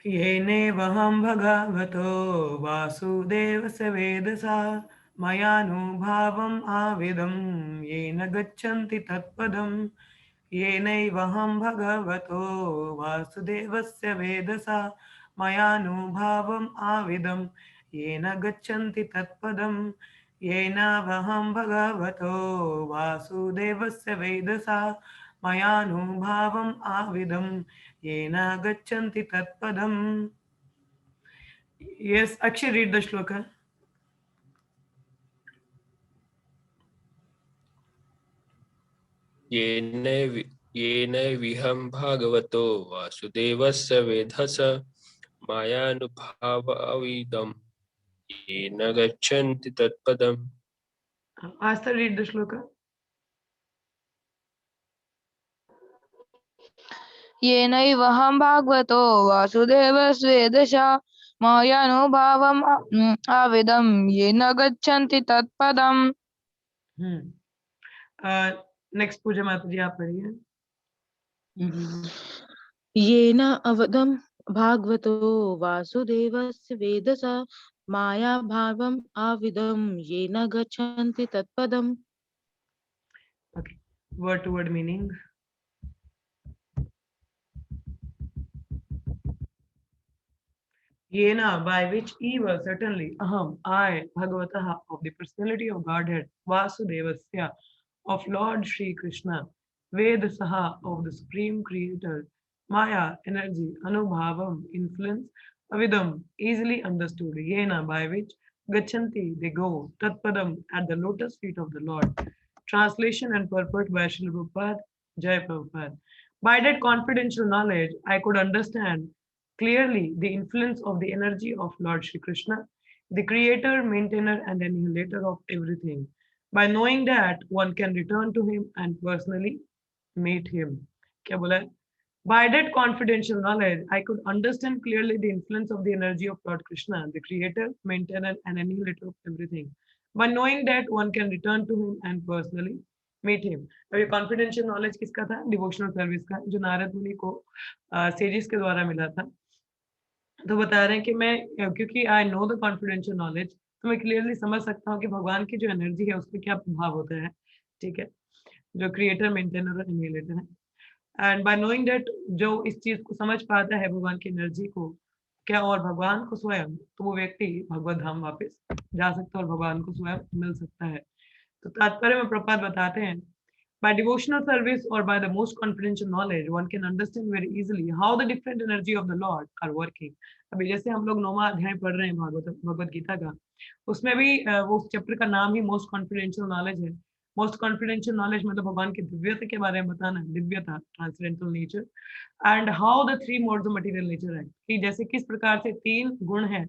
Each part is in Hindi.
येनेवहं भगवतो वासुदेवस्य वेदसा मयानुभावम् आविदं येन गच्छन्ति तत्पदम्। येनैवहं भगवतो वासुदेवस्य वेदसा मयानुभावम् आविदं येन गच्छन्ति तत्पदम्। येनावहं भगवतो वासुदेवस्य वेदसा मयानुभावम् आविदं येन गच्छन्ति तत्पदम्। Yes, Akshay, read the shloka. येन येन विहं भागवतो वासुदेवस्य वेधस मायानुभावविदं येन गच्छन्ति तत्पदम्। Asta, read the shloka. येनैवहं भागवतो वासुदेवस्वेदशा मायानुभावम् आविदं येन गच्छन्ति तत्पदम्। Next, Puja Mataji, आप पढ़िए. येन अवदं भागवतो वासुदेवस्य वेदसा माया भावम् आविदं येन गच्छन्ति तत्पदम्. Okay, word to word meaning. Yena, by which Eva, certainly, Aham, I, Bhagavataha, of the personality of Godhead, Vasudevasya, of Lord Sri Krishna, Vedasaha, of the Supreme Creator, Maya, energy, Anubhavam, influence, Avidam, easily understood, Yena, by which Gachanti, they go, Tatpadam, at the lotus feet of the Lord. Translation and purport by Srila Prabhupada, Jai Prabhupada. By that confidential knowledge, I could understand clearly the influence of the energy of Lord Shri Krishna, the creator, maintainer, and annihilator of everything. By knowing that, one can return to him and personally meet him. क्या बोला है? By that confidential knowledge, I could understand clearly the influence of the energy of Lord Krishna, the creator, maintainer, and annihilator of everything. By knowing that, one can return to him and personally meet him. अब ये confidential knowledge किसका था? Devotional service का, जो नारद मुनि को सेजिस के द्वारा मिला था. तो बता रहे हैं कि मैं क्योंकि I know the confidential knowledge, तो मैं क्लियरली समझ सकता हूँ कि भगवान की जो एनर्जी है उसमें क्या प्रभाव होता है. ठीक है, जो क्रिएटर, मेंटेनर और एनिहिलेटर है. एंड बाय नोइंग दैट, जो इस चीज को समझ पाता है भगवान की एनर्जी को, क्या और भगवान को स्वयं, तो वो व्यक्ति भगवत धाम वापस जा सकता है और भगवान को स्वयं मिल सकता है. तो तात्पर्य में प्रपात बताते हैं, by devotional service or by the most confidential knowledge, one can understand very easily how the different energy of the Lord are working. अभी जैसे हम लोग 9वां अध्याय पढ़ रहे हैं भगवत गीता का, उसमें भी वो उस चैप्टर का नाम ही मोस्ट कॉन्फिडेंशियल नॉलेज है. मोस्ट कॉन्फिडेंशियल नॉलेज मतलब भगवान की दिव्यता के बारे में बताना, दिव्यता, transcendental nature, and how the three modes of material nature act, कि जैसे किस प्रकार से 3 गुण हैं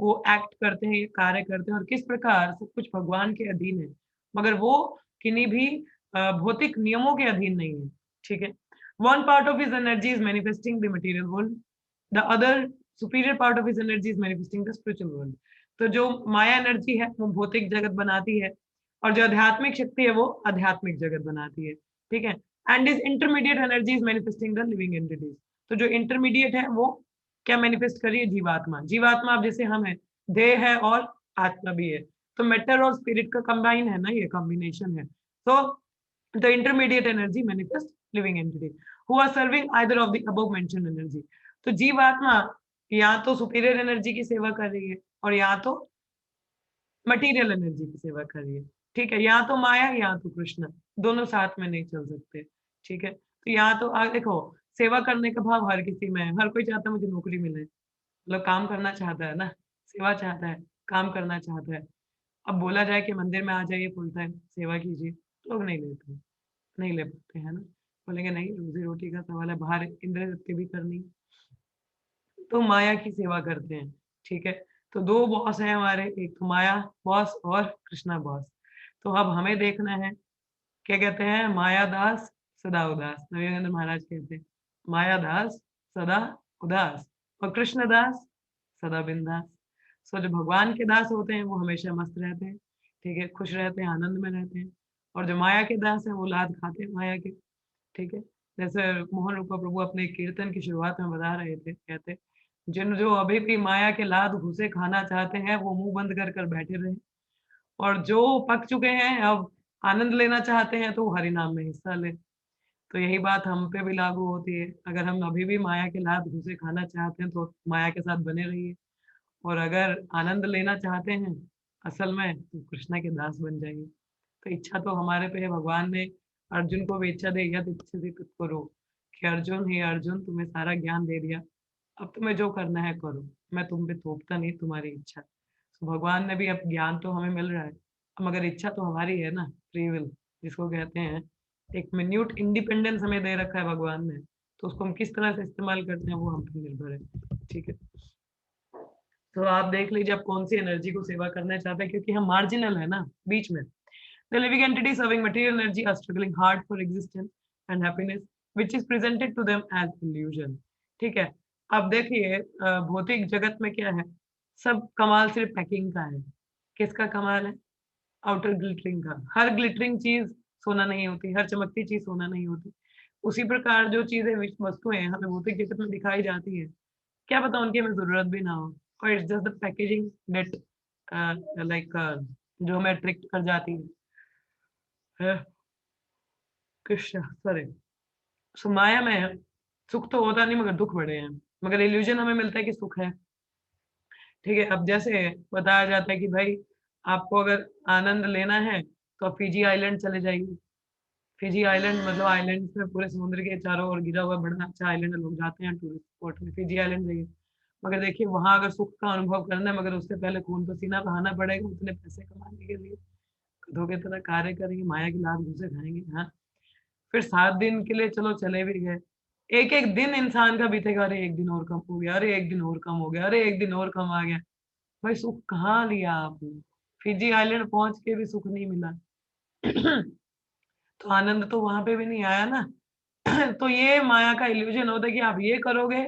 वो एक्ट करते हैं, कार्य करते हैं, और किस प्रकार सब कुछ भगवान के अधीन है, मगर वो किन्हीं भी भौतिक नियमों के अधीन नहीं है. ठीक है. One part of his energy is manifesting the material world, the other superior part of his energy is manifesting the spiritual world. तो जो माया एनर्जी है वो भौतिक जगत बनाती है, और जो आध्यात्मिक शक्ति है वो आध्यात्मिक जगत बनाती है. ठीक है. And is intermediate energy is manifesting the living entities. तो जो इंटरमीडिएट है वो क्या मैनिफेस्ट कर रही है? जीवात्मा. जीवात्मा अब जैसे हम है, देह है और आत्मा भी है, तो मेटर और स्पिरिट का कंबाइन है ना, ये कॉम्बिनेशन है. तो the intermediate energy manifest living entity who are serving either of the above mentioned energy. तो जीवात्मा या तो सुपीरियर एनर्जी की सेवा कर रही है और या तो मटेरियल एनर्जी की सेवा कर रही है. ठीक है. या तो माया या तो कृष्ण, दोनों साथ में नहीं चल सकते. ठीक है. तो या तो देखो, सेवा करने का भाव हर किसी में है. हर कोई चाहता है मुझे नौकरी मिले, मतलब काम करना चाहता है ना, सेवा चाहता है, काम करना चाहता है. अब बोला जाए कि मंदिर में आ जाइए फुल टाइम सेवा कीजिए, लोग नहीं लेते, नहीं ले पाते है ना. बोलेंगे नहीं, रोजी रोटी का सवाल है, बाहर इंद्र की भी करनी, तो माया की सेवा करते हैं. ठीक है. तो 2 बॉस हैं हमारे, एक तो माया बॉस और कृष्णा बॉस. तो अब हमें देखना है, क्या कहते हैं, माया दास सदा उदास. नवीनंद महाराज कहते हैं माया दास सदा उदास और कृष्ण दास सदा बिंदास. सो जो भगवान के दास होते हैं वो हमेशा मस्त रहते हैं. ठीक है, खुश रहते हैं, आनंद में रहते हैं. और जो माया के दास हैं वो लाद खाते हैं माया के. ठीक है. जैसे मोहन रूपा प्रभु अपने कीर्तन की शुरुआत में बता रहे थे, कहते जिन जो अभी भी माया के लाद घुसे खाना चाहते हैं वो मुंह बंद कर कर बैठे रहे, और जो पक चुके हैं अब आनंद लेना चाहते हैं तो वो हरि नाम में हिस्सा ले। तो यही बात हम पे भी लागू होती है। अगर हम अभी भी माया के लाद घुसे खाना चाहते हैं तो माया के साथ बने रहिए, और अगर आनंद लेना चाहते हैं असल में तो कृष्णा के दास बन जाइए। तो इच्छा तो हमारे पे है। भगवान ने अर्जुन को भी इच्छा दी, यद इच्छति तत्परो, कि अर्जुन ही अर्जुन तुम्हें सारा ज्ञान दे दिया, अब तुम्हें जो करना है करो, मैं तुम पे थोपता नहीं, तुम्हारी इच्छा। तो भगवान ने भी, अब ज्ञान तो हमें मिल रहा है, अब मगर इच्छा तो हमारी है ना, फ्री विल जिसको कहते हैं। एक मिन्यूट इंडिपेंडेंस हमें दे रखा है भगवान ने, तो उसको हम किस तरह से इस्तेमाल करते हैं वो हम पे निर्भर है। ठीक है, तो आप देख लीजिए आप कौन सी एनर्जी को सेवा करना चाहते हैं, क्योंकि हम मार्जिनल है ना बीच में। The living entity serving material energy are struggling hard for existence and happiness, which is presented to them as illusion. ठीक है, अब देखिए भौतिक जगत में क्या है, सब कमाल सिर्फ पैकिंग का है। किसका कमाल है? आउटर ग्लिटरिंग का। हर ग्लिटरिंग चीज सोना नहीं होती, हर चमकती चीज सोना नहीं होती। उसी प्रकार जो चीजें वस्तुएं हमें भौतिक जगत में दिखाई जाती है, क्या पता उनकी हमें जरूरत भी ना हो, और it's just the packaging that like जो हमें अट्रैक्ट कर जाती है। कृष्ण सॉरी। सो माया में सुख तो होता नहीं मगर दुख बड़े हैं, मगर इल्यूजन हमें मिलता है कि सुख है। ठीक है, अब जैसे बताया जाता है कि भाई आपको अगर आनंद लेना है तो आप फिजी आइलैंड चले जाइए। फिजी आइलैंड मतलब आइलैंड में पूरे समुद्र के चारों ओर गिरा हुआ बड़ा अच्छा आइलैंड है, लोग जाते हैं टूरिस्ट स्पॉट में, फिजी आइलैंड जाइए। मगर देखिए वहां अगर सुख का अनुभव करना है, मगर उससे पहले खून पसीना बहाना पड़ेगा उतने पैसे कमाने के लिए। गधों की तरह कार्य करेंगे, माया की लात घूसे खाएंगे। हाँ, फिर 7 दिन के लिए चलो चले भी गए, एक-एक दिन इंसान का बीतेगा, अरे 1 दिन और कम हो गया, अरे 1 दिन और कम हो गया, अरे 1 दिन और कम आ गया। भाई सुख कहाँ लिया आपने? फिजी आइलैंड पहुँच के भी सुख नहीं मिला। तो आनंद तो वहाँ पे भी नहीं आया ना। तो ये माया का इल्यूज़न होता है कि आप ये करोगे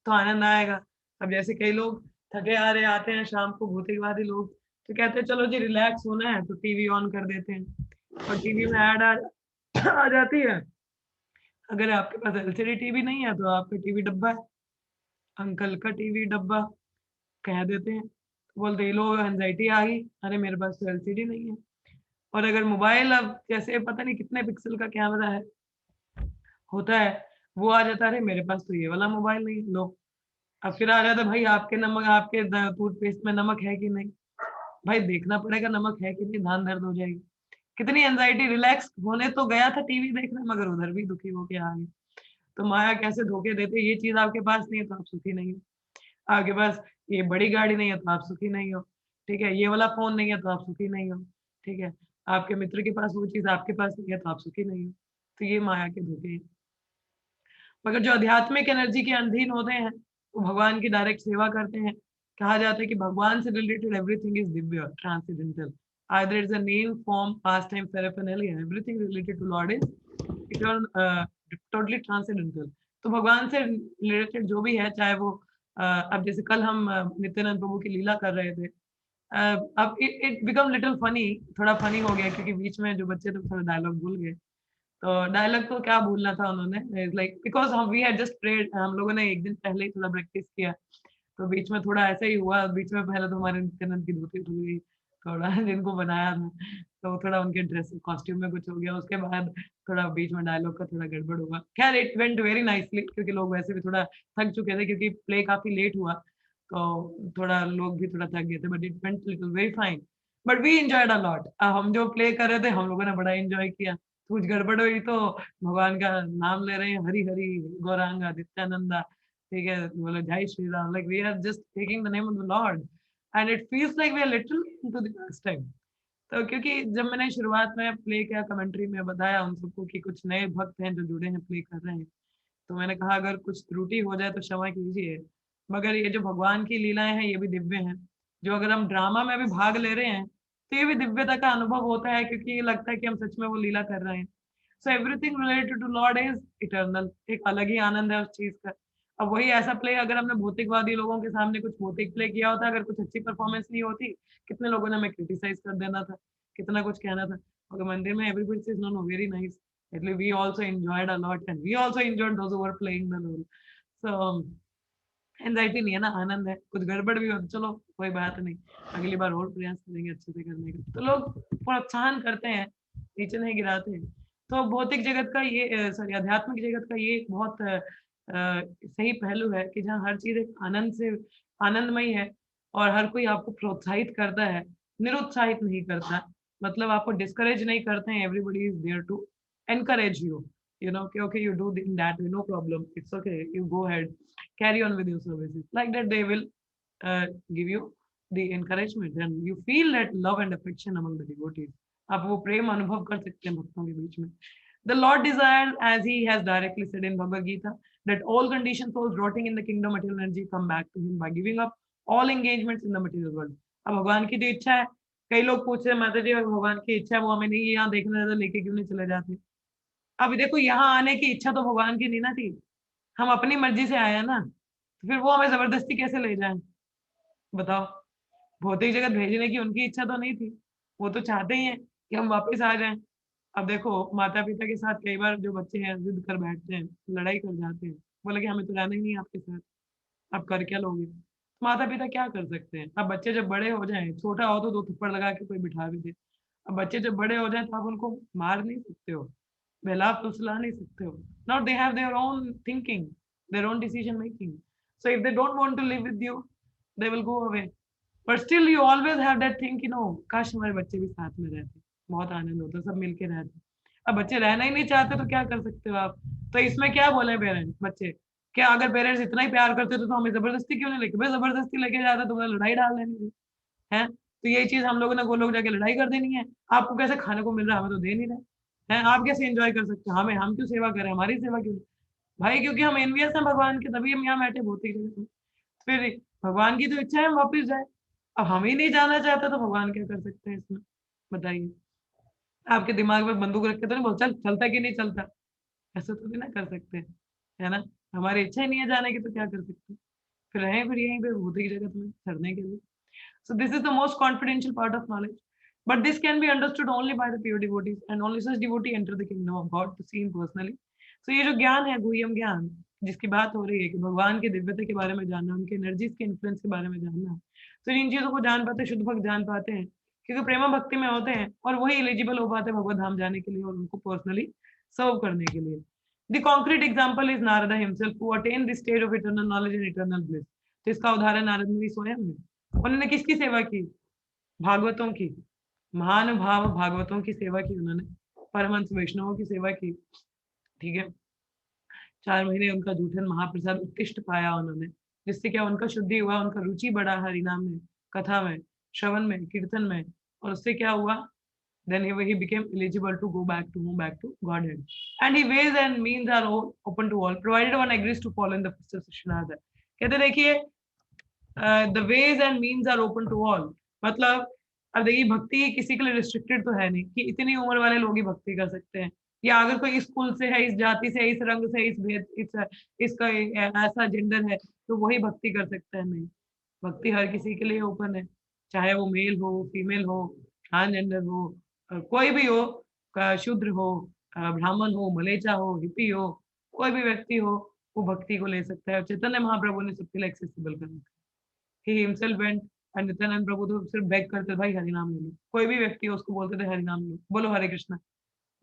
तो आनंद आएगा। अब जैसे कई लोग थके हारे आते हैं शाम को, भौतिकवादी लोग, तो कहते हैं चलो जी रिलैक्स होना है तो टीवी ऑन कर देते हैं, और टीवी में ऐड आ आ जाती है। अगर आपके पास एलसीडी टीवी नहीं है तो आपका टीवी डब्बा है, अंकल का टीवी डब्बा कह देते हैं। तो बोलते ये लोग एंजाइटी आ गई, अरे मेरे पास तो एलसीडी नहीं है। और अगर मोबाइल अब जैसे पता नहीं कितने पिक्सल का कैमरा है होता है, वो आ जाता है, अरे मेरे पास तो ये वाला मोबाइल नहीं है, लो। अब फिर आ जाता है भाई आपके नमक, आपके टूथपेस्ट में नमक है कि नहीं। भाई देखना पड़ेगा नमक है कि नहीं, धान दर्द हो जाएगी। कितनी एंजाइटी, रिलैक्स होने तो गया था टीवी देखने, मगर उधर भी दुखी होके आ गए। तो माया कैसे धोखे देते, ये चीज आपके पास नहीं है तो आप सुखी नहीं हो, आपके पास ये बड़ी गाड़ी नहीं है तो आप सुखी नहीं हो, ठीक है, ये वाला फोन नहीं है तो आप सुखी नहीं हो, ठीक है, आपके मित्र के पास वो चीज आपके पास नहीं है तो आप सुखी नहीं हो। तो ये माया के धोखे हैं। मगर जो आध्यात्मिक एनर्जी के अधीन होते हैं वो भगवान की डायरेक्ट सेवा करते हैं। कहा जाता है कि भगवान से related everything is Divya transcendental, either it's a name form pastime paraphernalia, everything related to lord is totally transcendental। तो भगवान से रिलेटेड जो भी है, चाहे वो अब जैसे कल हम नित्यानंद प्रभु की लीला कर रहे थे, अब इट बिकम लिटिल फनी, थोड़ा फनी हो गया क्योंकि बीच में जो बच्चे थे थोड़ा डायलॉग भूल गए। तो डायलॉग तो क्या भूलना था उन्होंने, लाइक बिकॉज हम वी हैड जस्ट प्रेड, हम लोगों ने एक दिन पहले ही थोड़ा प्रैक्टिस किया, तो बीच में थोड़ा ऐसा ही हुआ। बीच में पहले तो हमारे नित्यानंद की धोती धुल गई थोड़ा जिनको बनाया था, तो थोड़ा उनके ड्रेस कॉस्ट्यूम में कुछ हो गया, उसके बाद थोड़ा बीच में डायलॉग का थोड़ा गड़बड़ हुआ। खैर इट वेंट वेरी नाइसली, क्योंकि लोग वैसे भी थोड़ा थक चुके थे क्योंकि प्ले काफी लेट हुआ, तो थोड़ा लोग भी थोड़ा थक गए थे, but it went little very fine, but we enjoyed a lot. हम जो प्ले कर रहे थे हम लोगों ने बड़ा एंजॉय किया। कुछ गड़बड़ हुई तो भगवान का नाम ले रहे हैं, हरि हरि गौरांगा नित्यानंदा, ठीक है, बोले जय Shri Ram, like we are just taking the name of the lord and it feels like we are literally into the past time. तो क्योंकि जब मैंने शुरुआत में प्ले किया कमेंट्री में बताया उन सबको कि कुछ नए भक्त हैं जो जुड़े हैं प्ले कर रहे हैं, तो मैंने कहा अगर कुछ त्रुटि हो जाए तो क्षमा कीजिए, मगर ये जो भगवान की लीलाएं हैं ये भी दिव्य हैं। जो अगर हम ड्रामा में भी भाग ले रहे हैं तो ये भी दिव्यता का अनुभव होता है, क्योंकि ये लगता है कि हम सच में वो लीला कर रहे हैं। So everything related to lord is eternal, एक अलग ही आनंद है उस चीज का। अब वही ऐसा प्ले अगर हमने भौतिकवादी लोगों के सामने कुछ भौतिक प्ले किया होता, अगर कुछ अच्छी परफॉर्मेंस नहीं होती, कितने लोगों ने हमें क्रिटिसाइज कर देना था, कितना कुछ कहना था। मगर मंदिर में everybody says no no very nice, at we also enjoyed a lot and we also enjoyed those who were playing the role। So anxiety नहीं है ना, आनंद है। कुछ गड़बड़ भी हो तो चलो कोई बात नहीं, अगली बार और प्रयास करेंगे अच्छे से करने का। तो लोग प्रोत्साहन करते हैं, नीचे नहीं गिराते हैं। तो भौतिक जगत का ये सॉरी आध्यात्मिक जगत का ये बहुत सही पहलू है कि जहाँ हर चीज एक आनंद से आनंदमय है और हर कोई आपको प्रोत्साहित करता है, निरुत्साहित नहीं करता। मतलब आपको डिस्करेज नहीं करते हैं, everybody is there to encourage you, you know, okay, okay, you do in that way, no problem, it's okay, you go ahead, carry on with your services, like that they will give you the encouragement and you feel that love and affection among the devotees. आप वो प्रेम अनुभव कर सकते हैं भक्तों के बीच में। The Lord desired, as he has directly said in Bhagavad Gita, that all conditioned souls rotting in the kingdom of material energy come back to him by giving up all engagements in the material world. अब भगवान की जो इच्छा है, कई लोग पूछ रहे हैं माता जी भगवान की इच्छा है वो हमें नहीं यहाँ देखने देते, लेके क्यों नहीं चले जाते। अब देखो यहाँ आने की इच्छा तो भगवान की नहीं ना थी, हम अपनी मर्जी से आए हैं ना, तो फिर वो हमें जबरदस्ती कैसे ले जाएं बताओ। भौतिक जगत भेजने की उनकी इच्छा तो नहीं थी, वो तो चाहते ही हैं कि हम वापस आ जाएं। अब देखो माता पिता के साथ कई बार जो बच्चे हैं जिद कर बैठते हैं, लड़ाई कर जाते हैं, बोले कि हमें तो रहना ही नहीं है आपके साथ, आप कर क्या लोगे। माता पिता क्या कर सकते हैं। अब बच्चे जब बड़े हो जाएं, छोटा हो तो 2 थप्पड़ लगा के कोई बिठा भी दे। अब बच्चे जब बड़े हो जाएं तो आप उनको मार नहीं सकते हो, बहला फुसला नहीं सकते हो। Now they have their own thinking, their own decision making. So if they don't want to live with you, they will go away. But still you always have that thing, you know, काश हमारे बच्चे भी साथ में रहते, बहुत आनंद होता, सब मिलके रहते। अब बच्चे रहना ही नहीं चाहते तो क्या कर सकते हो आप। तो इसमें क्या बोले पेरेंट्स बच्चे, क्या अगर पेरेंट्स इतना ही प्यार करते तो हमें जबरदस्ती क्यों नहीं लेके, भाई जबरदस्ती लेके जाते तो लड़ाई डाल देनी थी है। तो यही चीज हम लोगों ने गोलोक जाके लड़ाई कर देनी है। आपको कैसे खाने को मिल रहा है, हमें तो दे नहीं रहे हैं, आप कैसे एंजॉय कर सकते हैं, हमें हम क्यों सेवा करें, हमारी सेवा क्यों भाई, क्योंकि हम एनवियस हैं भगवान के, तभी हम यहाँ बैठे भौतिक जगत में। फिर भगवान की तो इच्छा है हम वापिस जाए, अब हम ही नहीं जाना चाहते तो भगवान क्या कर सकते हैं इसमें बताइए। आपके दिमाग में बंदूक रख के तो नहीं बोल चल, चलता कि नहीं चलता, ऐसा तो नहीं ना कर सकते है ना। हमारी इच्छा ही नहीं है जाने की तो क्या कर सकते हैं, फिर रहें फिर यहीं पे भौतिक जगत में चढ़ने के लिए। So this is the most confidential part of knowledge, but this can be understood only by the pure devotees, and only such devotee enter the kingdom of God to see him personally. So ये जो ज्ञान है गुह्यम ज्ञान जिसकी बात हो रही है कि भगवान की दिव्यता के बारे में जानना, उनके एनर्जीज के इन्फ्लुएंस के बारे में जानना, तो इन चीजों को जान पाते शुद्ध भक्त जान पाते हैं, क्योंकि प्रेमा भक्ति में होते हैं और वही एलिजिबल हो पाते हैं भगवत धाम जाने के लिए और उनको पर्सनली सर्व करने के लिए। The concrete example is Narada himself who attained the stage of eternal knowledge and eternal bliss. तो इसका उदाहरण नारद मुनि स्वयं है। उन्होंने किसकी सेवा की, भागवतों की, महानुभाव भागवतों की सेवा की उन्होंने, परमहंस वैष्णवों की सेवा की, ठीक है। 4 महीने उनका जूठन महाप्रसाद उत्कृष्ट पाया उन्होंने, जिससे क्या उनका शुद्धि हुआ, उनका रुचि बढ़ा हरिनाम में, कथा में, श्रवण में, कीर्तन में, और उससे क्या हुआ, then he became eligible to go back to Godhead. And he ways and means are all open to all, provided one agrees to follow in the footsteps of Srinath. कहते देखिए the ways and means are open to all, मतलब अब देखिए भक्ति किसी के लिए रिस्ट्रिक्टेड तो है नहीं कि इतनी उम्र वाले लोग ही भक्ति कर सकते हैं, या अगर कोई इस कुल से है, इस जाति से, इस रंग से, इस भेद, इसका ऐसा जेंडर है तो वही भक्ति कर सकता है, नहीं। भक्ति हर किसी के लिए ओपन है, चाहे वो मेल हो, फीमेल हो, ट्रांसजेंडर हो, कोई भी हो, शूद्र हो, ब्राह्मण हो, मलेचा हो, हिपी हो, कोई भी व्यक्ति हो वो भक्ति को ले सकता है। चैतन्य महाप्रभु ने सबके लिए एक्सेसिबल कर रखा है। He himself went and Nityananda Prabhu तो सिर्फ बेग करते भाई हरि नाम ले लो, कोई भी व्यक्ति हो उसको बोलते थे हरि नाम लो, बोलो हरे कृष्णा,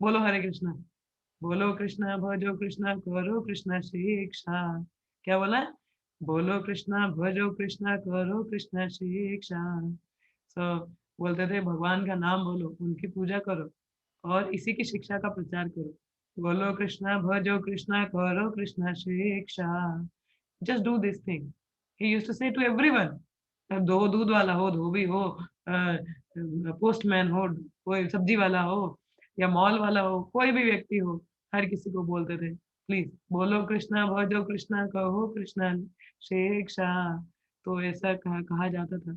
बोलो हरे कृष्णा, बोलो कृष्णा भजो कृष्णा करो कृष्णा शिक्षा, क्या बोला है, बोलो कृष्णा भजो कृष्णा करो कृष्णा शिक्षा। सो बोलते थे भगवान का नाम बोलो, उनकी पूजा करो और इसी की शिक्षा का प्रचार करो, बोलो कृष्णा भजो कृष्णा करो कृष्णा शिक्षा, just do this thing. He used to say to everyone, दो दूध वाला हो, धोबी हो, पोस्टमैन हो, कोई सब्जी वाला हो या मॉल वाला हो, कोई भी व्यक्ति हो, हर किसी को बोलते थे प्लीज बोलो कृष्णा भजो कृष्णा कहो कृष्णा शिक्षा। तो ऐसा कहा जाता था,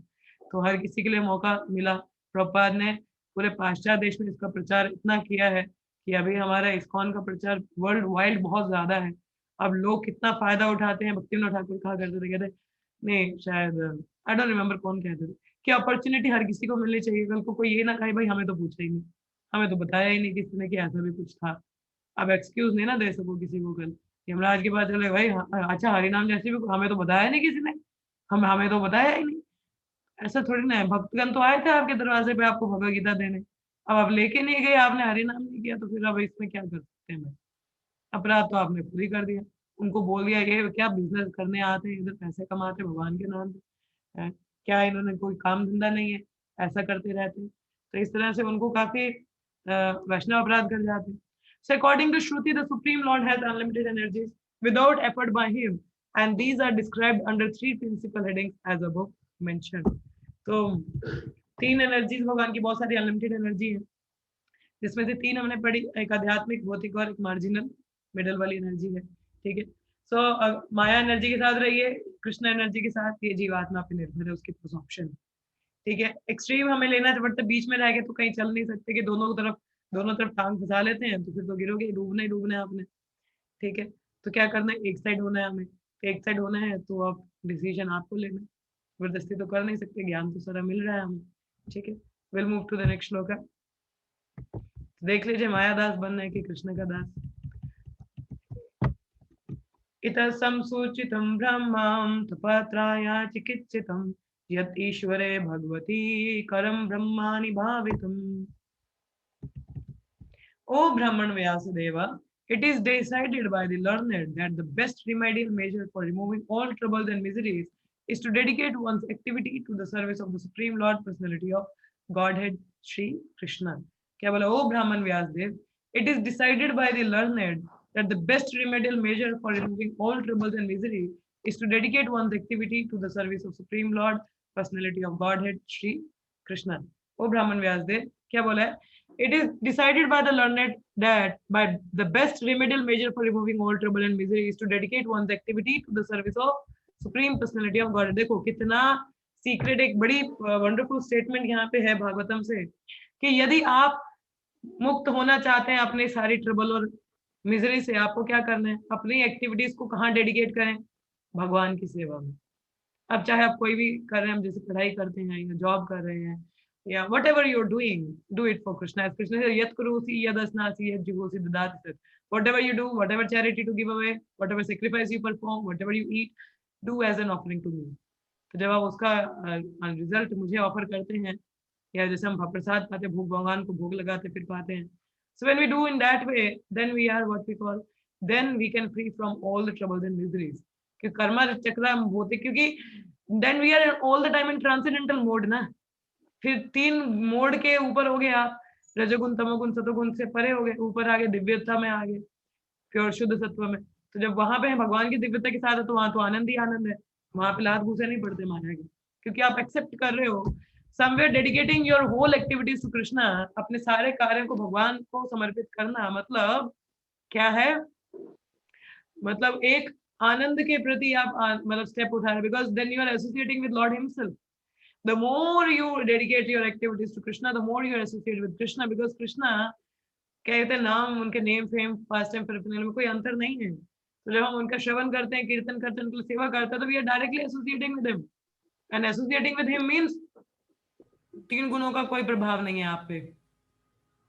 तो हर किसी के लिए मौका मिला। प्रभुपाद ने पूरे पाश्चात्य देश में इसका प्रचार इतना किया है कि अभी हमारा इस्कॉन का प्रचार वर्ल्ड वाइड बहुत ज्यादा है। अब लोग कितना फायदा उठाते हैं, भक्ति विनोद ठाकुर कहा करते थे, कहते नहीं शायद आई डोंट रिमेम्बर कौन कहते थे कि अपॉर्चुनिटी हर किसी को मिलनी चाहिए, कल को कोई ये ना कहे भाई हमें तो पूछा ही नहीं, हमें तो बताया ही नहीं किसी ने कि ऐसा भी कुछ था। अब एक्सक्यूज नहीं ना दे सको किसी को कल यमराज के पास चले भाई, अच्छा हरिनाम जैसे भी हमें तो बताया नहीं किसी ने, हमें तो बताया ही नहीं। ऐसा थोड़ी ना है, भक्तगण तो आए थे आपके दरवाजे पे आपको भगवत गीता देने, अब आप लेके नहीं गए, आपने हरिनाम नहीं किया, तो फिर अब इसमें क्या कर सकते हैं? मैं अपराध तो आपने खुद ही कर दिया। उनको बोल दिया ये क्या बिजनेस करने आते हैं, इधर पैसे कमाते हैं भगवान के नाम पे, हैं? क्या इन्होंने कोई काम धंधा नहीं है, ऐसा करते रहते हैं। तो इस तरह से उनको काफी वैष्णव अपराध कर जाते हैं। So according to Shruti, the Supreme Lord has unlimited energies without effort by him, and these are described under three principal headings as above mentioned. तो 3 एनर्जीज भगवान की बहुत सारी अनलिमिटेड एनर्जी है, जिसमें से 3 हमने पढ़ी, एक आध्यात्मिक, भौतिक और एक मार्जिनल मिडल वाली एनर्जी है। ठीक है, सो माया एनर्जी के साथ रहिए, कृष्ण एनर्जी के साथ, ये जीवात्मा पे निर्भर है, उसके पास ऑप्शन। ठीक है, एक्सट्रीम हमें लेना है बट बीच में रह गए तो कहीं चल नहीं सकते कि दोनों तरफ टांग फंसा लेते हैं, तो फिर तो गिरोगे, डूबना ही डूबना है आपने। ठीक है, तो क्या करना है, एक साइड होना है हमें, तो एक साइड होना है तो आप डिसीजन आपको लेना है, जबरदस्ती तो कर नहीं सकते, ज्ञान तो सारा मिल रहा है हमें। ठीक है, will move to the next shloka. देख लीजिए माया दास बनना है कि कृष्ण का दास। इतः संसूचितं ब्रह्मं तपत्राया चिकित्सितं यत् ईश्वरे भगवती करम ब्रह्माणि भावितम्। O Brahman Vyasudeva, it is decided by the learned that the best remedial measure for removing all troubles and miseries is to dedicate one's activity to the service of the Supreme Lord Personality of Godhead, Sri Krishna. क्या बोला? O Brahman Vyasdev, it is decided by the learned that the best remedial measure for removing all troubles and misery is to dedicate one's activity to the service of Supreme Lord Personality of Godhead, Sri Krishna. O Brahman Vyasdev, क्या बोला है? It is decided by the learned that by the best remedial measure for removing all trouble and misery is to dedicate one's activity to the service of Supreme Personality of God. देखो कितना सीक्रेट, एक बड़ी वंडरफुल स्टेटमेंट यहाँ पे है भागवतम से, कि यदि आप मुक्त होना चाहते हैं अपनी सारी ट्रबल और मिजरी से, आपको क्या करना है, अपनी एक्टिविटीज को कहाँ डेडिकेट करें? भगवान की सेवा में। अब चाहे आप कोई भी कर रहे हैं, जैसे पढ़ाई करते हैं या जॉब कर रहे हैं, या whatever you're doing, do it for Krishna. As Krishna says, yat karosi yadasnasi yat juhosi dadati. Whatever you do, whatever charity to give away, whatever sacrifice you perform, whatever you eat, do as an offering to me. तो जब आप उसका रिजल्ट मुझे ऑफर करते हैं, या जैसे हम प्रसाद पाते, भोग भगवान को भोग लगाते फिर पाते हैं, so when we do in that way, then we are what we call, then we can free from all the troubles and miseries. कि कर्मा चक्र हम भौतिक, क्योंकि then we are all the time in transcendental mode ना, फिर 3 मोड के ऊपर हो गए आप, रजोगुण तमोगुण सतोगुण से परे हो गए, ऊपर आ गए, दिव्यता में आ गए, प्योर शुद्ध सत्व में। तो जब वहां पे भगवान की दिव्यता के साथ है तो वहां तो आनंद ही आनंद है, वहां पे लात घूसे नहीं पड़ते माया के, क्योंकि आप एक्सेप्ट कर रहे हो। Somewhere dedicating your whole activities to Krishna, अपने सारे कार्यों को भगवान को समर्पित करना, मतलब क्या है? मतलब एक आनंद के प्रति आप मतलब स्टेप उठा रहे, because then you are associating with lord himself. The more you dedicate your activities to Krishna, the more you are associated with Krishna, because Krishna कहते हैं नाम, उनके नेम फेम पास्ट टाइम पैराफिरनालिया में कोई अंतर नहीं है। तो जब हम उनका श्रवण करते हैं, कीर्तन करते हैं, उनकी सेवा करते हैं, तो we are directly associating with him, and associating with him means 3 गुणों का कोई प्रभाव नहीं है आप पे,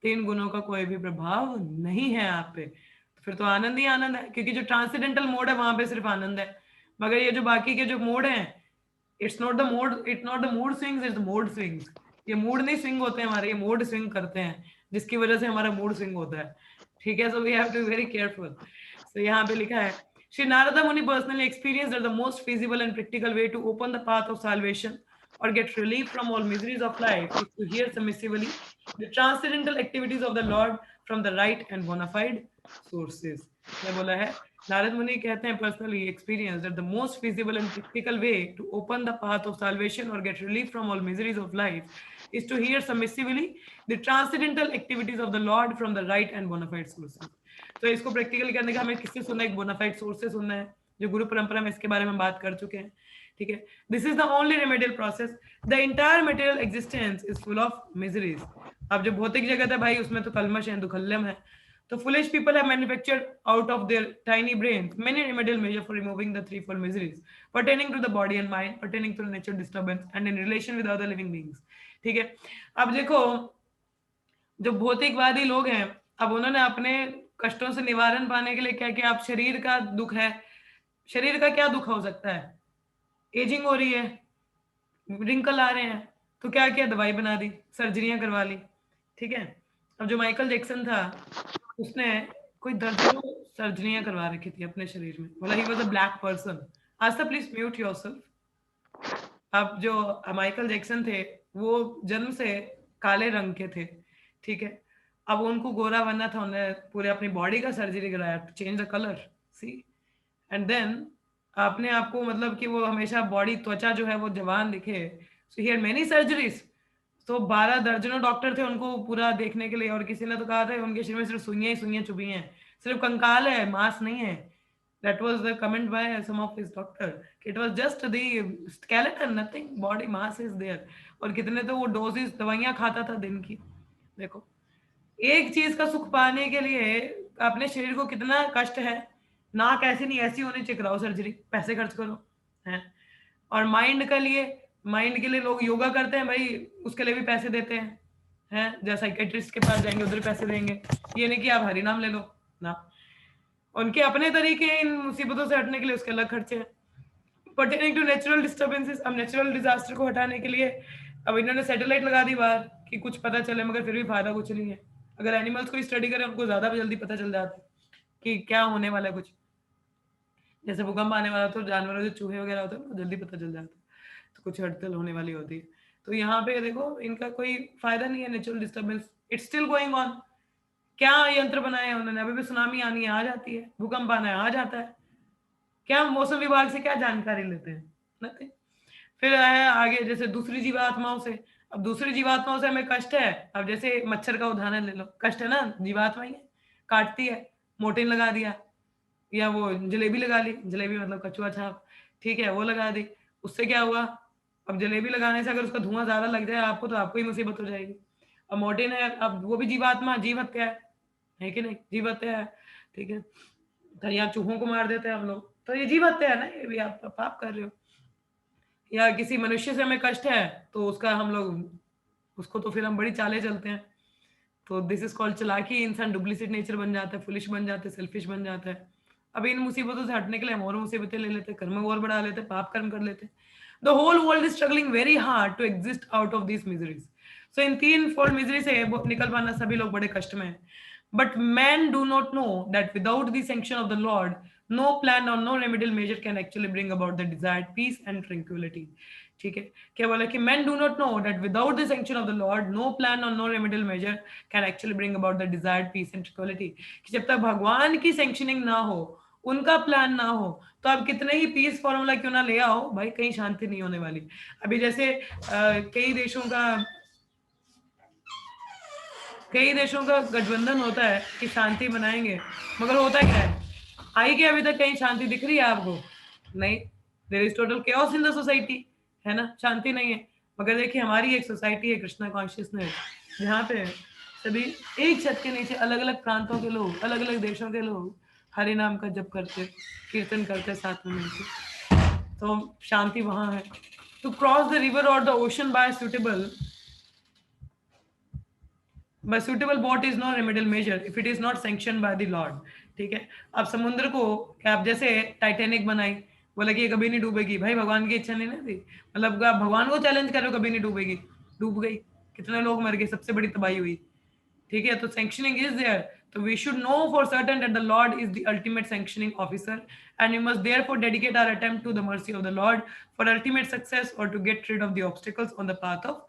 3 गुणों का कोई भी प्रभाव नहीं है आप पे, तो फिर तो आनंद ही आनंद है, क्योंकि जो ट्रांसेंडेंटल मोड है वहां पे सिर्फ आनंद है। मगर ये जो बाकी के जो मोड हैं, it's not the mood swings, it's the mode swings. ये मूड नहीं स्विंग होते हैं हमारे, ये मोड स्विंग करते हैं, जिसकी वजह से हमारा मूड स्विंग होता है। ठीक है, so we have to be very careful. So यहाँ पे लिखा है, Shri Narada Muni personally experienced that the most feasible and practical way to open the path of salvation or get relief from all miseries of life is to hear submissively the transcendental activities of the Lord from the right and bona fide sources. क्या बोला है? नारद मुनि कहते हैं personally experience that the most feasible and practical way to open the path of salvation or get relief from all miseries of life is to hear submissively the transcendental activities of the Lord from the right and bona fide sources. तो इसको प्रैक्टिकली करने का हमें किससे सुनना है? एक bona fide source से सुनना है, जो गुरु परंपरा में इसके बारे में बात कर चुके हैं। ठीक है, this is the only remedial process. The entire material existence is full of miseries. अब जो भौतिक जगत है भाई, उसमें तो कलमश है, दुखल्लम है। So foolish people have manufactured out of their tiny brains many remedial measures for removing the threefold miseries pertaining to the body and mind, pertaining to the natural disturbance, and in relation with other living beings. ठीक है, अब देखो जो भौतिकवादी लोग हैं, अब उन्होंने अपने कष्टों से निवारण पाने के लिए क्या क्या, आप शरीर का दुख है, शरीर का क्या दुख हो सकता है, एजिंग हो रही है, रिंकल आ रहे हैं, तो क्या किया, दवाई बना दी, सर्जरियां करवा ली, ठीक है। अब जो माइकल जैक्सन था, उसने कोई दर्जनों सर्जरियां करवा रखी थी अपने शरीर में, बोला he was a black person. Aastha please mute yourself. अब जो माइकल जैक्सन थे, वो जन्म से काले रंग के थे, ठीक है। अब उनको गोरा बनना था, उन्होंने पूरे अपनी बॉडी का सर्जरी कराया to change the colour, see. And then अपने आप को, मतलब कि वो हमेशा बॉडी, त्वचा जो है वो जवान दिखे, सो ही हैड मेनी सर्जरीज। तो 12 दर्जनों डॉक्टर थे उनको पूरा देखने के लिए, और किसी ने तो कहा था उनके शरीर में सिर्फ सुइयां ही सुइयां चुभी हैं, सिर्फ कंकाल है, मांस नहीं है। That was the comment by some of his doctor. It was just the skeleton, nothing, body mass is there. और कितने तो वो डोजेस दवाइयां खाता था दिन की। देखो, एक चीज का सुख पाने के लिए अपने शरीर को कितना कष्ट है, नाक ऐसी नहीं ऐसी होनी चाहिए, कराओ सर्जरी, पैसे खर्च करो, है। और माइंड के लिए लोग योगा करते हैं भाई, उसके लिए भी पैसे देते हैं जैसे साइकेट्रिस्ट के पास जाएंगे उधर पैसे देंगे, ये नहीं कि आप हरि नाम ले लो ना। उनके अपने तरीके हैं इन मुसीबतों से हटने के लिए, उसके अलग खर्चे हैं। पर्टेनिंग टू नेचुरल डिस्टर्बेंसेस, अब नेचुरल डिजास्टर को हटाने के लिए अब इन्होंने सैटेलाइट लगा दी बाहर कि कुछ पता चले, मगर फिर भी फायदा कुछ नहीं है। अगर एनिमल्स को स्टडी करें उनको ज्यादा जल्दी पता चल जाता है कि क्या होने वाला है कुछ। जैसे भूकंप आने वाला तो जानवरों जो चूहे वगैरह होते हैं जल्दी पता चल जाता है, तो कुछ हड़ताल होने वाली होती है। तो यहाँ पे देखो इनका कोई फायदा नहीं है, natural disturbance it's still going on. क्या यंत्र बनाए हैं उन्होंने, अभी भी सुनामी आनी है आ जाती है, भूकंप आना है आ जाता है। क्या मौसम विभाग से क्या जानकारी लेते हैं, नथिंग। फिर है आगे जैसे दूसरी जीवात्माओं से, अब दूसरी जीवात्माओं से हमें कष्ट है। अब जैसे मच्छर का उदाहरण ले लो, कष्ट है ना, जीवात्मा ही है, काटती है, मोर्टिन लगा दिया, या वो जलेबी लगा ली, जलेबी मतलब कछुआ छाप, ठीक है, वो लगा दी, उससे क्या हुआ। अब जलेबी लगाने से अगर उसका धुआं ज्यादा लग जाए आपको, तो आपको ही मुसीबत हो जाएगी। अब मोर्टिन है, अब वो भी जीवात्मा, जीव हत्या है कि नहीं, जीव हत्या है, ठीक है। तो यहाँ चूहों को मार देते हैं हम लोग, तो ये जीव हत्या है ना, ये भी आप पाप कर रहे हो। या किसी मनुष्य से हमें कष्ट है तो उसका हम लोग उसको तो फिर हम बड़ी चालें चलते हैं, तो दिस इज कॉल्ड चालाकी। इंसान डुप्लीसिट नेचर बन जाता है, फुलिश बन जाता है, सेल्फिश बन जाता है। अब इन मुसीबतों से हटने के लिए हम और मुसीबतें ले लेते हैं, कर्म और बढ़ा लेते हैं, पाप कर्म कर लेते हैं। The whole world is struggling very hard to exist out of this miseries. So in तीन फोल्ड मिजरी से निकल पाना सभी लोग बड़े कष्ट में हैं। But men do not know that without the sanction of the Lord, no plan or no remedial measure can actually bring about the desired peace and tranquility. ठीक है, क्या बोला कि men do not know that without the sanction of the Lord, no plan or no remedial measure can actually bring about the desired peace and tranquility. कि जब तक भगवान की सैंक्शनिंग ना हो, उनका प्लान ना हो, तो आप कितने ही पीस फॉर्मूला क्यों ना ले आओ भाई, कहीं शांति नहीं होने वाली। अभी जैसे कई देशों का गठबंधन होता है कि शांति बनाएंगे, मगर होता क्या है, आई के अभी तक कहीं शांति दिख रही है आपको? नहीं, there is total chaos in the society, है ना, शांति नहीं है। मगर देखिए हमारी एक सोसाइटी है कृष्णा कॉन्शियसनेस, जहाँ पे सभी एक छत के नीचे अलग अलग प्रांतों के लोग, अलग अलग देशों के लोग हरि नाम का जप करते, कीर्तन करते साथ में मिलकर, तो शांति वहां है। टू क्रॉस द रिवर और the ocean bye suitable boat is no remedial measure if it is not sanctioned by the Lord। ठीक है, अब समुद्र को क्या, आप जैसे टाइटैनिक बनाई, बोला कि ये कभी नहीं डूबेगी, भाई भगवान की इच्छा नहीं ना थी, मतलब आप भगवान को चैलेंज कर रहे हो कभी नहीं डूबेगी, डूब गई, कितने लोग मर गए, सबसे बड़ी तबाही हुई। ठीक है, तो sanctioning is there, so we should know for certain that the Lord is the ultimate sanctioning officer, and we must therefore dedicate our attempt to the mercy of the Lord for ultimate success or to get rid of the obstacles on the path of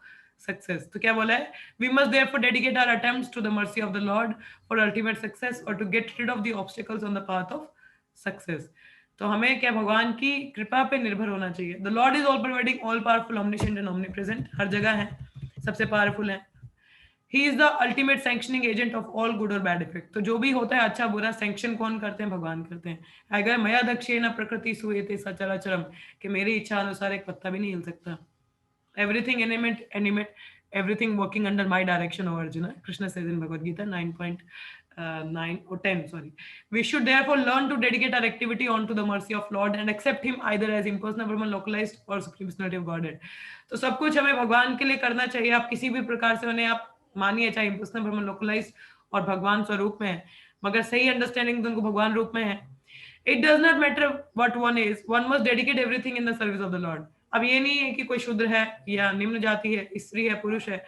success। तो क्या बोला है, we must therefore dedicate our attempts to the mercy of the Lord for ultimate success or to get rid of the obstacles on the path of success। तो हमें क्या भगवान की कृपा पे निर्भर होना चाहिए। The Lord is all pervading, all powerful, omniscient and omnipresent, हर जगह है, सबसे पावरफुल है। He is the ultimate sanctioning agent of all good or bad effect। तो जो भी होता है अच्छा बुरा सैंक्शन कौन करते हैं, भगवान करते हैं। अगर मया दक्षेण प्रकृति सुयते सचराचरम, कि मेरी इच्छा अनुसार एक पत्ता भी नहीं हिल सकता। Everything animate, everything working under my direction, O Arjuna, Krishna says in Bhagavad Gita 9.9 or 10, sorry। We should therefore learn to dedicate our activity onto the mercy of Lord and accept him either as impersonal Brahman, localized or supreme personality of Godhead। तो सब कुछ हमें भगवान के लिए करना चाहिए, आप किसी भी प्रकार से उन्हें आप मानिए, चाहे इम्पर्सनल ब्रह्म, लोकलाइज्ड और भगवान स्वरूप में, मगर सही अंडरस्टैंडिंग तो उनको भगवान रूप में है. It does not matter what one is, one must dedicate everything in the service of the Lord. अब ये नहीं है कि कोई शूद्र है या निम्न जाति है, स्त्री है, पुरुष है,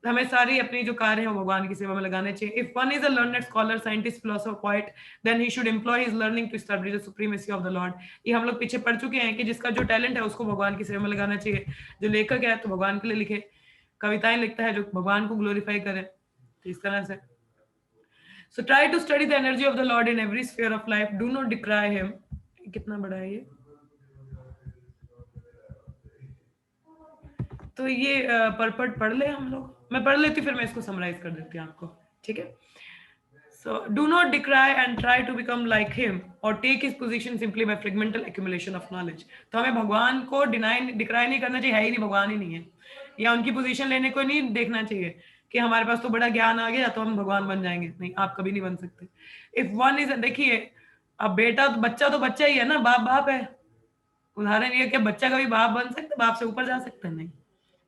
हमें सारी अपनी जो कार्य है वो भगवान की सेवा में लगाने चाहिए. If one is a learned scholar, scientist, philosopher, poet, then he should employ his learning to establish the supremacy of the lord. ये हम लोग पीछे पढ़ चुके हैं कि जिसका जो टैलेंट है उसको भगवान की सेवा में लगाना चाहिए. जो लेखक है तो भगवान के लिए लिखे, कविताएं लिखता है जो भगवान को ग्लोरीफाई करे. तो इस तरह से so try to study the energy of the Lord in every sphere of life. Do not decry him. कितना बड़ा है ये? तो ये परपट पढ़ ले हम लोग. मैं पढ़ लेती फिर मैं इसको समराइज कर देती हूँ आपको. ठीक है. So do not decry and try to become like him or take his position simply by fragmental accumulation of knowledge. तो हमें भगवान को डिक्राई नहीं करना चाहिए, है ही नहीं, भगवान ही नहीं है, या उनकी पोजीशन लेने को नहीं देखना चाहिए कि हमारे पास तो बड़ा ज्ञान आ गया तो हम भगवान बन जाएंगे. नहीं, आप कभी नहीं बन सकते. इफ वन इज, देखिए अब बेटा तो बच्चा ही है ना, बाप बाप है. उदाहरण ये, क्या बच्चा कभी बाप बन सकता है? बाप से ऊपर जा सकता है? नहीं.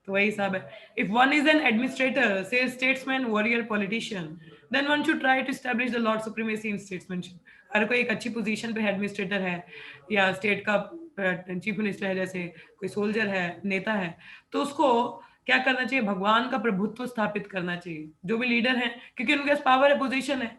तो वही हिसाब है. If one is an administrator, say statesman, warrior, politician, then one should try to establish the lord supremacy in statesmanship. अगर कोई एक अच्छी पोजीशन पे एडमिनिस्ट्रेटर है या स्टेट का चीफ मिनिस्टर है, जैसे कोई सोल्जर है, नेता है, तो उसको क्या करना चाहिए? भगवान का प्रभुत्व स्थापित करना चाहिए. जो भी लीडर है, क्योंकि उनके पास पावर है, पोजीशन है,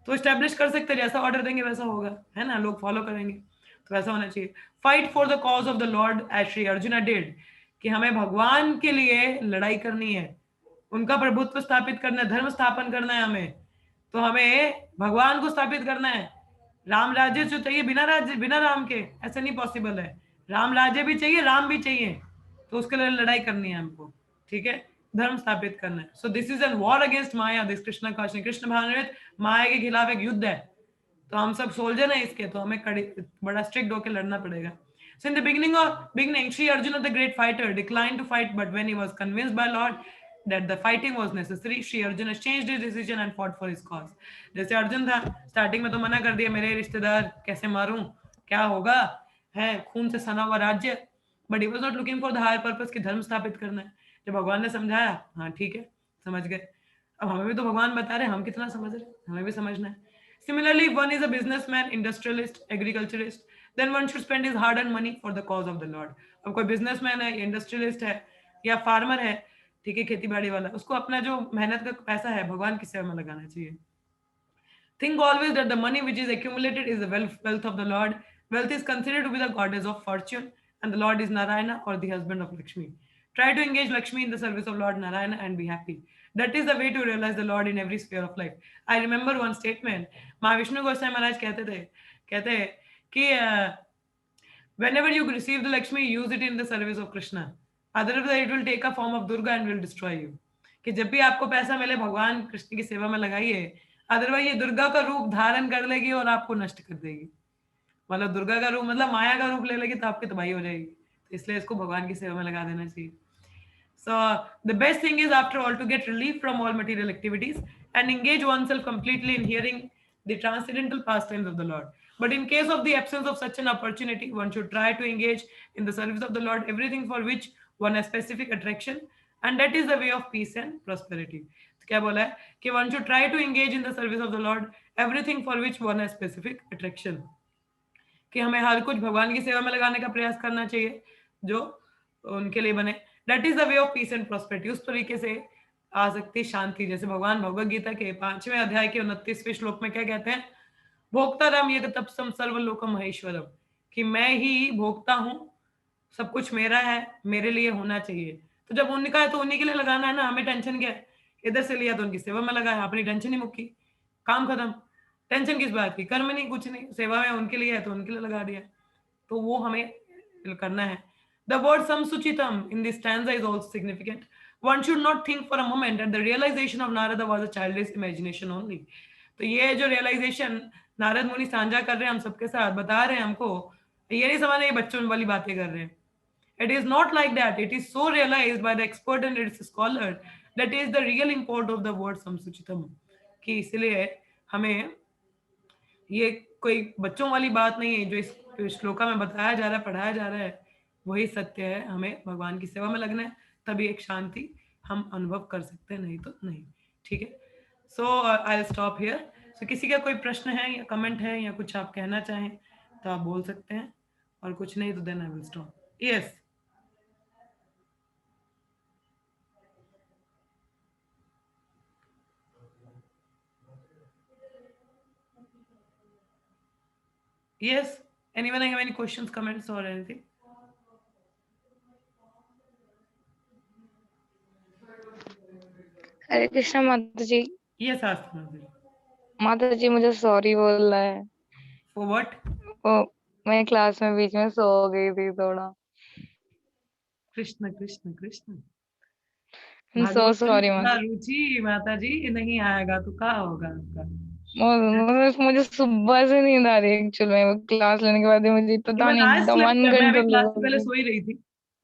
तो एस्टैब्लिश कर सकते हैं. जैसा ऑर्डर देंगे वैसा होगा, है ना, लोग फॉलो करेंगे. तो वैसा होना चाहिए. Fight for the cause of the lord as Shri Arjun did, कि हमें भगवान के लिए लड़ाई करनी है, उनका प्रभुत्व स्थापित करना है, धर्म स्थापन करना है हमें. तो हमें भगवान को स्थापित करना है. राम राज्य जो चाहिए, बिना राम के ऐसे नहीं पॉसिबल है. राम राज्य भी चाहिए, राम भी चाहिए, तो उसके लिए लड़ाई करनी है हमको. ठीक है, धर्म स्थापित करना है. So this is an war against Maya. This Krishna का, श्री कृष्ण भावनामृत माया के खिलाफ एक युद्ध है. तो हम सब सोल्जर हैं इसके, तो हमें बड़ा स्ट्रिक्ट होकर लड़ना पड़ेगा. So in the beginning, Sri Arjuna, the great fighter, declined to fight, but when he was convinced by Lord that the fighting was necessary, Sri Arjuna changed his decision and fought for his cause. जैसे अर्जुन था, स्टार्टिंग में तो मना कर दिया, मेरे रिश्तेदार कैसे मारूं, क्या होगा, है खून से सना हुआ राज्य, but he was not looking for the higher purpose कि धर्म स्थापित करना है. जब भगवान ने समझाया, हाँ ठीक है, समझ गए. अब हमें भी तो भगवान बता रहे हैं, हम कितना समझ रहे हैं, हमें भी समझना है. Similarly, if one is a businessman, industrialist, agriculturist, then one should spend his hard-earned money for the cause of the Lord. अब कोई बिजनेसमैन है, इंडस्ट्रियलिस्ट है या फार्मर है, ठीक है, खेती बाड़ी वाला, उसको अपना जो मेहनत का पैसा है भगवान की सेवा में लगाना चाहिए. Think always that the money which is accumulated is the wealth of the Lord. Wealth is considered to be the goddess of fortune, and the Lord is Narayana, or the husband of Lakshmi. Try to engage Lakshmi in the service of Lord Narayana and be happy. That is the way to realize the Lord in every sphere of life. I remember one statement. Mahavishnu Goswami Maharaj कहते हैं कि whenever you receive the Lakshmi, use it in the service of Krishna. Otherwise, it will take a form of Durga and will destroy you. कि जब भी आपको पैसा मिले, भगवान कृष्ण की सेवा में लगाइए, अदरवाइज ये दुर्गा का रूप धारण कर लेगी और आपको नष्ट कर देगी. मतलब दुर्गा का रूप मतलब माया का रूप ले लेगी तो आपकी तबाही हो जाएगी. तो इसलिए इसको भगवान की सेवा में लगा देना चाहिए. So the best thing is, after all, to get relief from all material activities and engage oneself completely in hearing the transcendental pastimes of the Lord. But in case of the absence of such an opportunity, one should try to engage in the service of the Lord, everything for which one has specific attraction, and that is the way of peace and prosperity. तो क्या बोला है कि one should try to engage in the service of the Lord, everything for which one has specific attraction. कि हमें हर कुछ भगवान की सेवा में लगाने का प्रयास करना चाहिए जो उनके लिए बने. That is the way of peace and prosperity. उस तरीके से आ सकती शांति. जैसे भगवान भगवद गीता के 5वें अध्याय के 29वें श्लोक में क्या कहते हैं? भोक्ताराम यज्ञ तपसम सर्वलोकम महेश्वरम, कि मैं ही भोक्ता हूँ, सब कुछ मेरा है, मेरे लिए होना चाहिए. तो जब उन्हीं का है तो उन्हीं के लिए लगाना है ना, हमें टेंशन क्या है? इधर से लिया तो उनकी सेवा में लगाया, अपनी टेंशन ही मुक्की, काम खत्म. टेंशन किस बात की? कर्म नहीं, कुछ नहीं, सेवा में उनके लिए है तो उनके लिए लगा दिया. तो वो हमें करना है. The word samsuchitam in this stanza is also significant. One should not think for a moment that the realization of Narada was a childish imagination only. तो ये जो realization नारद मुनि साझा कर रहे हैं हम सबके साथ, बता रहे हैं हमको, ये नहीं समझ रहे बच्चों वाली बातें कर रहे हैं. It is not like that. It is so realized by the expert and its scholar that is the real import of the word samsuchitam. कि इसलिए हमें ये कोई बच्चों वाली बात नहीं है जो इस श्लोका में बताया जा रहा है, पढ़ाया जा रहा है, वही सत्य है. हमें भगवान की सेवा में लगना है, तभी एक शांति हम अनुभव कर सकते हैं, नहीं तो नहीं. ठीक है. So I will stop here. So किसी का कोई प्रश्न है या कमेंट है या कुछ आप कहना चाहें तो आप बोल सकते हैं, और कुछ नहीं तो then I will stop. Yes. Yes. Anyone have any questions, comments, or anything? Hare Krishna माता जी. Yes, Asthana. माता जी मुझे सॉरी बोलना है. For what? वो मैं क्लास में बीच में सो गई थी थोड़ा. Krishna, Krishna, Krishna. I'm so Bhagavat sorry में माता. रुचि माता जी नहीं आएगा तो क्या होगा आपका? मुझे सुबह से नींद आ रही है एक्चुअल में. वो क्लास लेने के बाद ही मुझे पता Even नहीं I एकदम slept. मैं भी क्लास से पहले अनकंट्रोलेबल. सो ही रही थी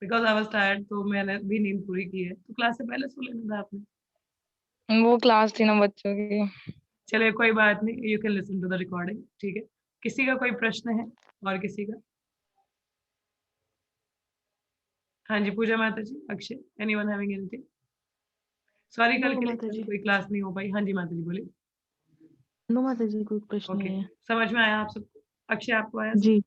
because I was tired. तो मैंने भी नींद पूरी की है. तो क्लास से पहले सो लेना था आपने. वो क्लास थी ना बच्चों की. चलिए कोई बात नहीं. You can listen to the recording. ठीक है. किसी का कोई प्रश्न है और किसी का? हाँ जी पूजा माता ji. Akshay. Anyone having anything? Sorry कल नो के माता लिए जी. कोई क्लास नहीं हो पाई. हाँ जी माता जी बोलिए. नो माता जी, कोई प्रश्न ओके. नहीं है. समझ में आया आप सबको? अक्षय आपको आया सब? जी.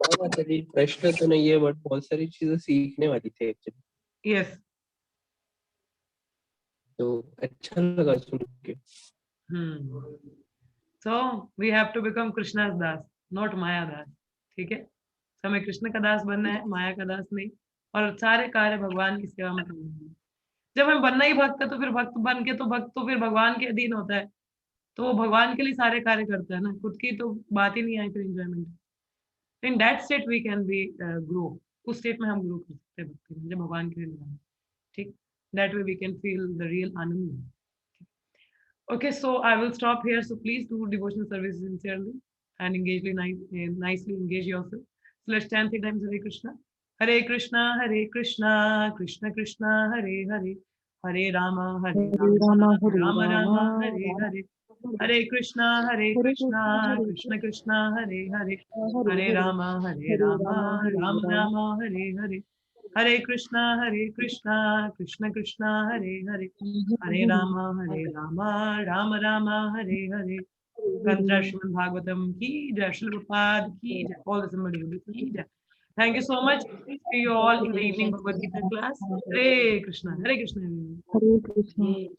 हाँ माता जी, प्रश्न तो नहीं है बट बहुत सारी चीजें सीखने वाली थी एक्चुअली, यस. तो अच्छा लगा सुन के. So we have to become Krishna's das, not Maya das. ठीक है. तो हमें कृष्ण का दास बनना है, माया का दास नहीं. और सारे कार्य भगवान की सेवा में करने हैं. जब हम बनना ही भक्त है तो फिर भक्त बन के तो भक्त तो फिर भगवान के अधीन होता है. तो वो भगवान के लिए सारे कार्य करता है ना. खुद की तो बात ही नहीं आई फिर enjoyment. In that state we can be grow. उस स्टेट में हम ग्रो कर सकते हैं भक्ति में, जब भगवान के लिए लगाना. ठीक. That way we can feel the real anand. Okay, so I will stop here. So please do devotional service sincerely and nicely engage yourself. So let's chant 3 times Hare Krishna. Hare Krishna, Hare Krishna, Krishna Krishna, Hare Hare, Hare Rama, Hare Rama Rama, Hare Rama Rama Rama, Hare Ram Hare. Hare. Hare Krishna, Hare Krishna Hare Krishna Krishna, Hare Hare, Hare Hare Hare. Rama, Hare Rama Hare Rama Ram. Rama, Hare Hare. Hare Krishna, Krishna Krishna, Hare Hare. Hare Rama, Rama Rama, Hare Hare. Grantha Srimad Bhagavatam ki jai, Srila Prabhupada ki jai, all the somebody ki jai. Thank you so much. See you all in the evening Bhagavad Gita class. Hare Krishna, Hare Krishna. Hare Krishna.